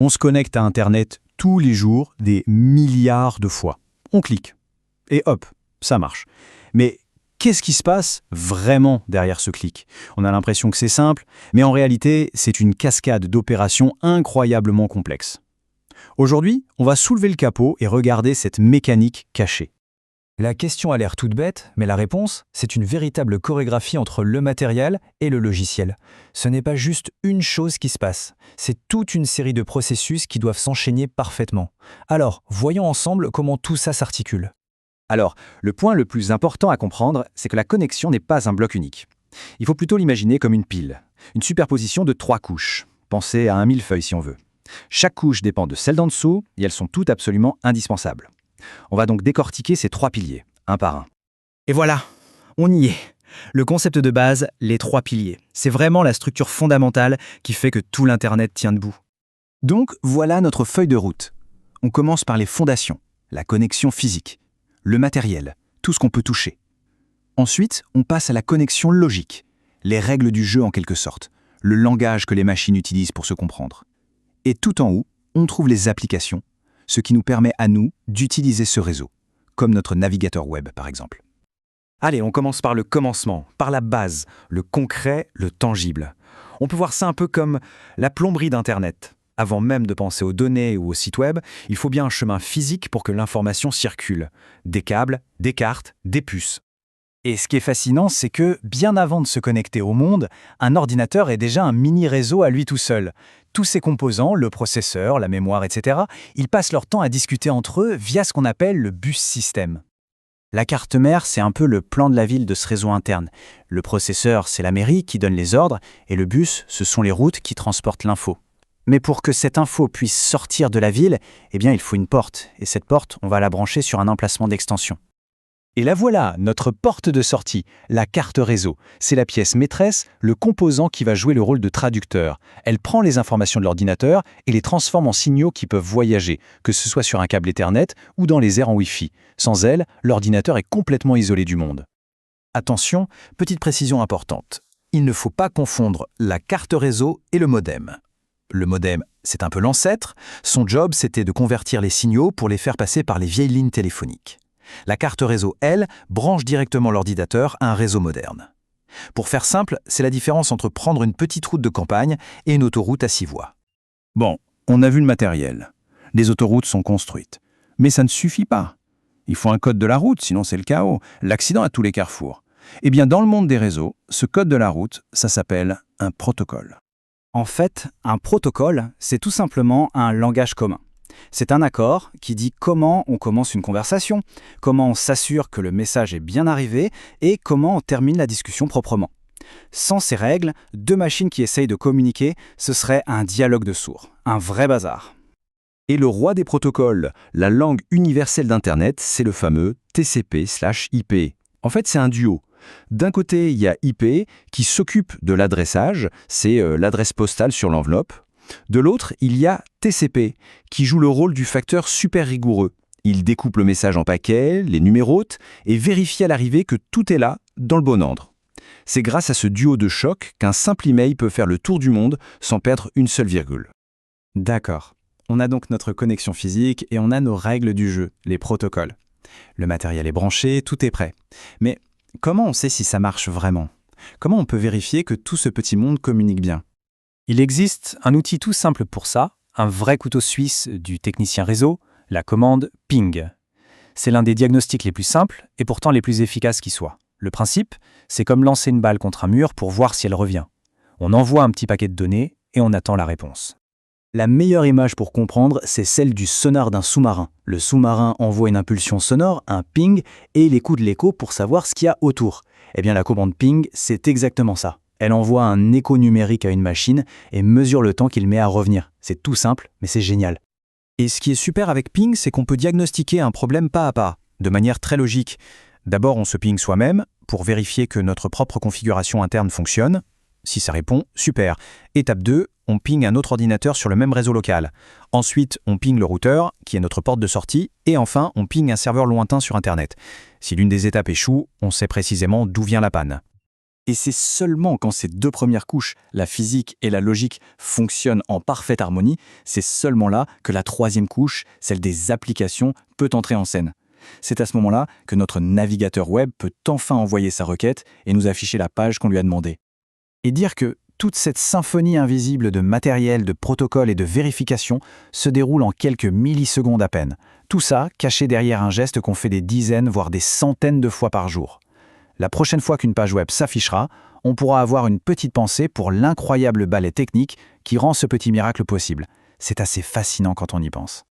On se connecte à Internet tous les jours des milliards de fois. On clique. Et hop, ça marche. Mais qu'est-ce qui se passe vraiment derrière ce clic? On a l'impression que c'est simple, mais en réalité, c'est une cascade d'opérations incroyablement complexes. Aujourd'hui, on va soulever le capot et regarder cette mécanique cachée. La question a l'air toute bête, mais la réponse, c'est une véritable chorégraphie entre le matériel et le logiciel. Ce n'est pas juste une chose qui se passe, c'est toute une série de processus qui doivent s'enchaîner parfaitement. Alors, voyons ensemble comment tout ça s'articule. Alors, le point le plus important à comprendre, c'est que la connexion n'est pas un bloc unique. Il faut plutôt l'imaginer comme une pile, une superposition de 3 couches. Pensez à un millefeuille si on veut. Chaque couche dépend de celle d'en dessous et elles sont toutes absolument indispensables. On va donc décortiquer ces 3 piliers, un par un. Et voilà, on y est. Le concept de base, les 3 piliers. C'est vraiment la structure fondamentale qui fait que tout l'Internet tient debout. Donc, voilà notre feuille de route. On commence par les fondations, la connexion physique, le matériel, tout ce qu'on peut toucher. Ensuite, on passe à la connexion logique, les règles du jeu en quelque sorte, le langage que les machines utilisent pour se comprendre. Et tout en haut, on trouve les applications, ce qui nous permet à nous d'utiliser ce réseau, comme notre navigateur web par exemple. Allez, on commence par le commencement, par la base, le concret, le tangible. On peut voir ça un peu comme la plomberie d'Internet. Avant même de penser aux données ou au site web, il faut bien un chemin physique pour que l'information circule. Des câbles, des cartes, des puces. Et ce qui est fascinant, c'est que, bien avant de se connecter au monde, un ordinateur est déjà un mini-réseau à lui tout seul. Tous ses composants, le processeur, la mémoire, etc., ils passent leur temps à discuter entre eux via ce qu'on appelle le bus système. La carte mère, c'est un peu le plan de la ville de ce réseau interne. Le processeur, c'est la mairie qui donne les ordres, et le bus, ce sont les routes qui transportent l'info. Mais pour que cette info puisse sortir de la ville, eh bien, il faut une porte. Et cette porte, on va la brancher sur un emplacement d'extension. Et la voilà, notre porte de sortie, la carte réseau. C'est la pièce maîtresse, le composant qui va jouer le rôle de traducteur. Elle prend les informations de l'ordinateur et les transforme en signaux qui peuvent voyager, que ce soit sur un câble Ethernet ou dans les airs en Wi-Fi. Sans elle, l'ordinateur est complètement isolé du monde. Attention, petite précision importante. Il ne faut pas confondre la carte réseau et le modem. Le modem, c'est un peu l'ancêtre. Son job, c'était de convertir les signaux pour les faire passer par les vieilles lignes téléphoniques. La carte réseau, elle, branche directement l'ordinateur à un réseau moderne. Pour faire simple, c'est la différence entre prendre une petite route de campagne et une autoroute à 6 voies. Bon, on a vu le matériel. Les autoroutes sont construites. Mais ça ne suffit pas. Il faut un code de la route, sinon c'est le chaos, l'accident à tous les carrefours. Eh bien, dans le monde des réseaux, ce code de la route, ça s'appelle un protocole. En fait, un protocole, c'est tout simplement un langage commun. C'est un accord qui dit comment on commence une conversation, comment on s'assure que le message est bien arrivé et comment on termine la discussion proprement. Sans ces règles, 2 machines qui essayent de communiquer, ce serait un dialogue de sourds, un vrai bazar. Et le roi des protocoles, la langue universelle d'Internet, c'est le fameux TCP/IP. En fait, c'est un duo. D'un côté, il y a IP qui s'occupe de l'adressage, c'est l'adresse postale sur l'enveloppe. De l'autre, il y a TCP, qui joue le rôle du facteur super rigoureux. Il découpe le message en paquets, les numérote, et vérifie à l'arrivée que tout est là, dans le bon ordre. C'est grâce à ce duo de choc qu'un simple email peut faire le tour du monde sans perdre une seule virgule. D'accord. On a donc notre connexion physique et on a nos règles du jeu, les protocoles. Le matériel est branché, tout est prêt. Mais comment on sait si ça marche vraiment? Comment on peut vérifier que tout ce petit monde communique bien? Il existe un outil tout simple pour ça, un vrai couteau suisse du technicien réseau, la commande ping. C'est l'un des diagnostics les plus simples et pourtant les plus efficaces qui soient. Le principe, c'est comme lancer une balle contre un mur pour voir si elle revient. On envoie un petit paquet de données et on attend la réponse. La meilleure image pour comprendre, c'est celle du sonar d'un sous-marin. Le sous-marin envoie une impulsion sonore, un ping, et il écoute l'écho pour savoir ce qu'il y a autour. Eh bien, la commande ping, c'est exactement ça. Elle envoie un écho numérique à une machine et mesure le temps qu'il met à revenir. C'est tout simple, mais c'est génial. Et ce qui est super avec ping, c'est qu'on peut diagnostiquer un problème pas à pas, de manière très logique. D'abord, on se ping soi-même pour vérifier que notre propre configuration interne fonctionne. Si ça répond, super. Étape 2, on ping un autre ordinateur sur le même réseau local. Ensuite, on ping le routeur, qui est notre porte de sortie. Et enfin, on ping un serveur lointain sur Internet. Si l'une des étapes échoue, on sait précisément d'où vient la panne. Et c'est seulement quand ces deux premières couches, la physique et la logique, fonctionnent en parfaite harmonie, c'est seulement là que la troisième couche, celle des applications, peut entrer en scène. C'est à ce moment-là que notre navigateur web peut enfin envoyer sa requête et nous afficher la page qu'on lui a demandée. Et dire que toute cette symphonie invisible de matériel, de protocoles et de vérification se déroule en quelques millisecondes à peine. Tout ça caché derrière un geste qu'on fait des dizaines, voire des centaines de fois par jour. La prochaine fois qu'une page web s'affichera, on pourra avoir une petite pensée pour l'incroyable balai technique qui rend ce petit miracle possible. C'est assez fascinant quand on y pense.